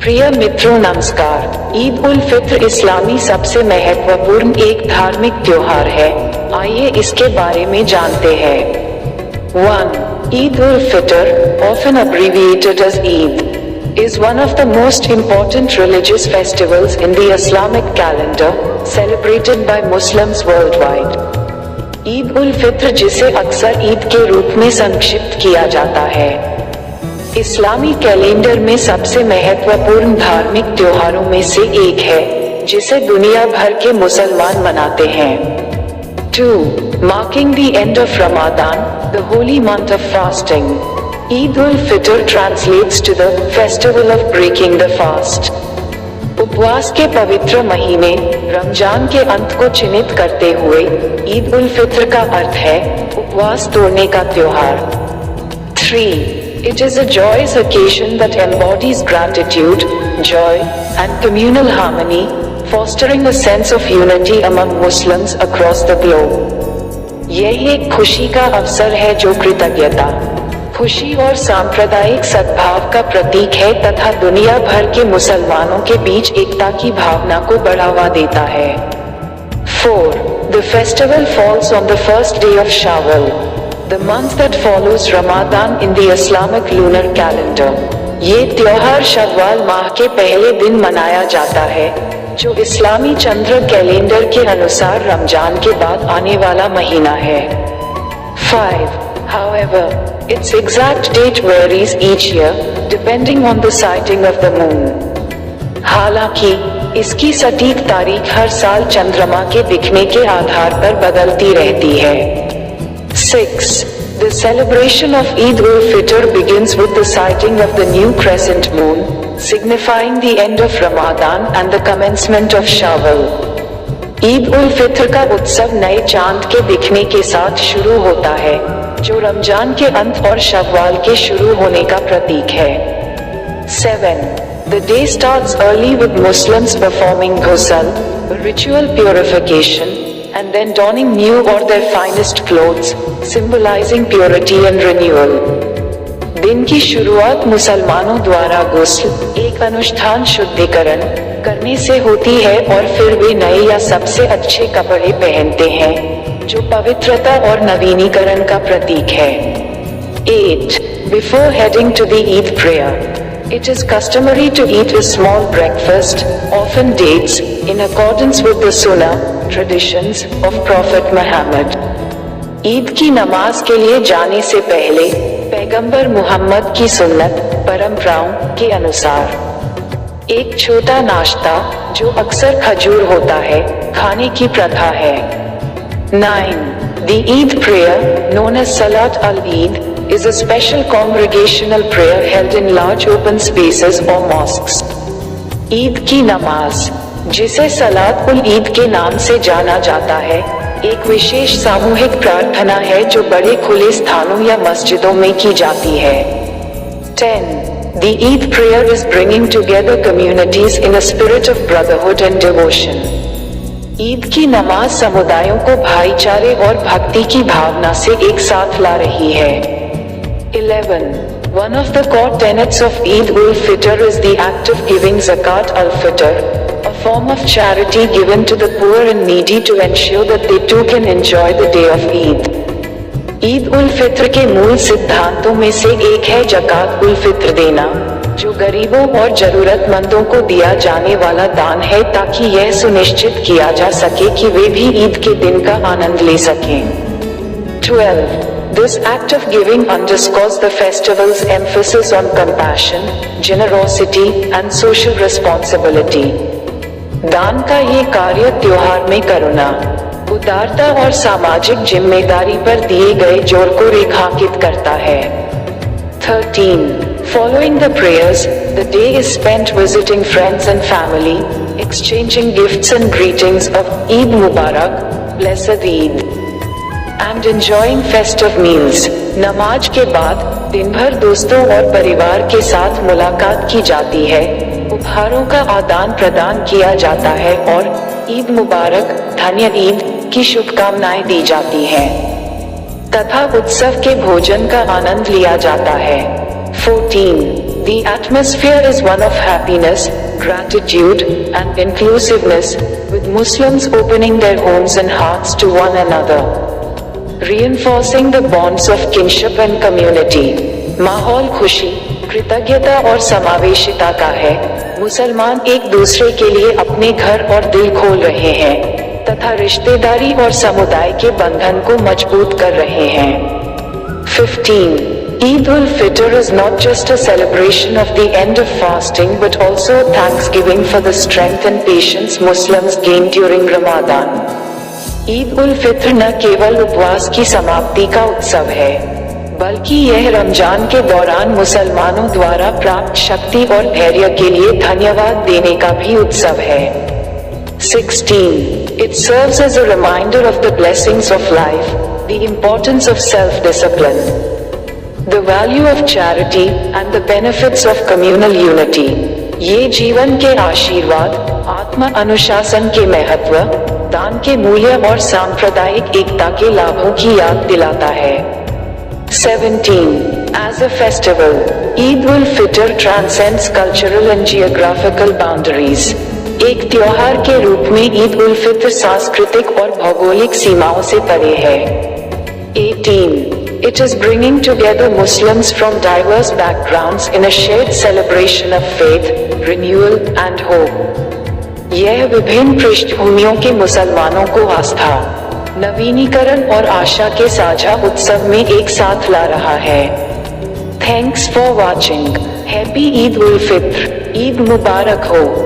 प्रिय मित्रों नमस्कार। ईद उल फित्र इस्लामी सबसे महत्वपूर्ण एक धार्मिक त्योहार है। आइए इसके बारे में जानते हैं। 1. Eid ul-Fitr, often abbreviated as Eid, is one of the most important religious festivals in the Islamic calendar, celebrated by Muslims worldwide. Eid ul Fitr, जिसे अक्सर ईद के रूप में संक्षिप्त किया जाता है, इस्लामी कैलेंडर में सबसे महत्वपूर्ण धार्मिक त्योहारों में से एक है, जिसे दुनिया भर के मुसलमान मनाते हैं। 2. Marking the end of Ramadan, the holy month of fasting. Eid ul-Fitr translates to the festival of breaking the fast. उपवास के पवित्र महीने रमजान के अंत को चिन्हित करते हुए ईद उल फित्र का अर्थ है उपवास तोड़ने का त्योहार। 3. It is a joyous occasion that embodies gratitude, joy, and communal harmony, fostering a sense of unity among Muslims across the globe. यह एक खुशी का अवसर है जो कृतज्ञता, खुशी और सांप्रदायिक सद्भाव का प्रतीक है तथा दुनिया भर के मुसलमानों के बीच एकता की भावना को बढ़ावा देता है। 4. The festival falls on the first day of Shawwal, the month that follows Ramadan in the Islamic lunar calendar. ये त्योहार शव्वाल माह के पहले दिन मनाया जाता है, जो इस्लामी चंद्र कैलेंडर के अनुसार रमजान के बाद आने वाला महीना है। 5. However, its exact date varies each year, depending on the sighting of the moon. हालांकि इसकी सटीक तारीख हर साल चंद्रमा के दिखने के आधार पर बदलती रहती है। 6. The celebration of Eid ul-Fitr begins with the sighting of the new crescent moon, signifying the end of Ramadan and the commencement of Shawwal. Eid ul Fitr का उत्सव नए चांद के दिखने के साथ शुरू होता है, जो रमजान के अंत और शव्वाल के शुरू होने का प्रतीक है। 7. The day starts early with Muslims performing ghusl, ritual purification, and then donning new or their finest clothes, symbolizing purity and renewal. दिन की शुरुआत मुसलमानों द्वारा गुस्ल, एक अनुष्ठान शुद्धिकरण करने से होती है और फिर वे नए या सबसे अच्छे कपड़े पहनते हैं, जो पवित्रता और नवीनीकरण का प्रतीक है। 8. Before heading to the Eid prayer, it is customary to eat a small breakfast, often dates, in accordance with the Sunnah traditions of Prophet Muhammad. Eid की नमाज के लिए जाने से पहले पैगंबर मुहम्मद की सुन्नत परंपराओं के अनुसार एक छोटा नाश्ता, जो अक्सर खजूर होता है, खाने की प्रथा है। 9. The Eid prayer, known as Salat al-Eid, is a special congregational prayer held in large open spaces or mosques. Eid की नमाज, जिसे सलात उल ईद के नाम से जाना जाता है, एक विशेष सामूहिक प्रार्थना है जो बड़े खुले स्थानों या मस्जिदों में की जाती है। 10. The Eid prayer is bringing together communities in a spirit of brotherhood and devotion. Eid की नमाज समुदायों को भाईचारे और भक्ति की भावना से एक साथ ला रही है। 11. One of the core tenets of Eid ul-Fitr is the act of giving Zakat al-Fitr, a form of charity given to the poor and needy to ensure that they too can enjoy the day of Eid. Eid ul Fitr के मूल सिद्धांतों में से एक है ज़कात उल फित्र देना, जो गरीबों और जरूरतमंदों को दिया जाने वाला दान है ताकि यह सुनिश्चित किया जा सके कि वे भी ईद के दिन का आनंद ले सकें। 12. This act of giving underscores the festival's emphasis on compassion, generosity, and social responsibility. दान का ये कार्य त्योहार में करुणा, उदारता और सामाजिक जिम्मेदारी पर दिए गए जोर को रेखांकित करता है। 13. Following the prayers, the day is spent visiting friends and family, exchanging gifts and greetings of Eid Mubarak, Blessed Eid, and enjoying festive meals. नमाज के बाद दिन भर दोस्तों और परिवार के साथ मुलाकात की जाती है, उपहारों का आदान प्रदान किया जाता है और ईद मुबारक, धन्य ईद की शुभकामनाएं दी जाती हैं, तथा उत्सव के भोजन का आनंद लिया जाता है। 14. The atmosphere is one of happiness, gratitude, and inclusiveness, with Muslims opening their homes and hearts to one another, reinforcing the bonds of kinship and community. माहौल खुशी, कृतज्ञता और समावेशिता का है। मुसलमान एक दूसरे के लिए अपने घर और दिल खोल रहे हैं तथा रिश्तेदारी और समुदाय के बंधन को मजबूत कर रहे हैं। 15. Eid ul-Fitr is not just a celebration of the end of fasting but also a thanksgiving for the strength and patience Muslims gain during Ramadan. Eid ul Fitr न केवल उपवास की समाप्ति का उत्सव है, बल्कि यह रमजान के दौरान मुसलमानों द्वारा प्राप्त शक्ति और धैर्य के लिए धन्यवाद देने का भी उत्सव है। 16. It serves as a reminder of the blessings of life, the importance of self-discipline, the value of charity, and the benefits of communal unity. ये जीवन के आशीर्वाद, आत्म अनुशासन के महत्व, दान के मूल्य और सांप्रदायिक एकता के लाभों की याद दिलाता है। 17. As a festival, Eid ul-Fitr transcends cultural and geographical boundaries. एक त्योहार के रूप में ईद उल फित्र सांस्कृतिक और भौगोलिक सीमाओं से परे है। 18. It is bringing together Muslims from diverse backgrounds in a shared celebration of faith, renewal, and hope. यह विभिन्न पृष्ठभूमियों के मुसलमानों को आस्था, नवीनीकरण और आशा के साझा उत्सव में एक साथ ला रहा है। Thanks for watching. Happy Eid ul Fitr. Eid मुबारक हो।